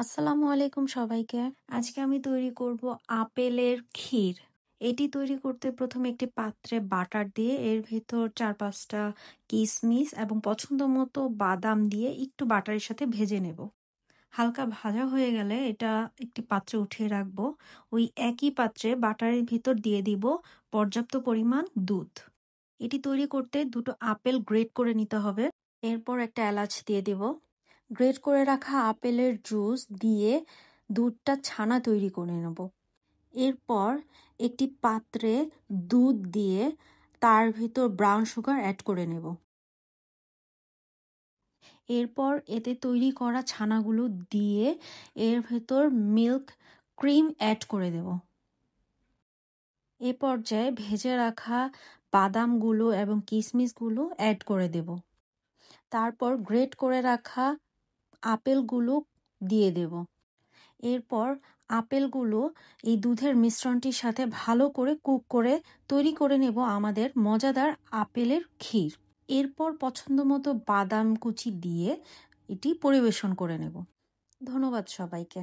আসসালামু আলাইকুম সবাইকে। আজকে আমি তৈরি করব আপেলের ক্ষীর। এটি তৈরি করতে প্রথমে একটি পাত্রে বাটার দিয়ে এর ভেতর ৪-৫টা কিশমিশ এবং পছন্দ মতো বাদাম দিয়ে একটু বাটারের সাথে ভেজে নেব। হালকা ভাজা হয়ে গেলে এটা একটি পাত্রে উঠিয়ে রাখবো। ওই একই পাত্রে বাটারের ভিতর দিয়ে দিব পর্যাপ্ত পরিমাণ দুধ। এটি তৈরি করতে দুটো আপেল গ্রেট করে নিতে হবে। এরপর একটা এলাচ দিয়ে দিব। গ্রেট করে রাখা আপেলের জুস দিয়ে দুধটা ছানা তৈরি করে নেব। এরপর একটি পাত্রে দুধ দিয়ে তার ভিতর ব্রাউন সুগার অ্যাড করে নেব। এরপর এতে তৈরি করা ছানাগুলো দিয়ে এর ভেতর মিল্ক ক্রিম অ্যাড করে দেব। এ পর্যায়ে ভেজে রাখা বাদামগুলো এবং কিশমিশগুলো অ্যাড করে দেব। তারপর গ্রেট করে রাখা আপেলগুলো দিয়ে দেব। এরপর আপেলগুলো এই দুধের মিশ্রণটির সাথে ভালো করে কুক করে তৈরি করে নেব আমাদের মজাদার আপেলের ক্ষীর। এরপর পছন্দ মতো বাদাম কুচি দিয়ে এটি পরিবেশন করে নেব। ধন্যবাদ সবাইকে।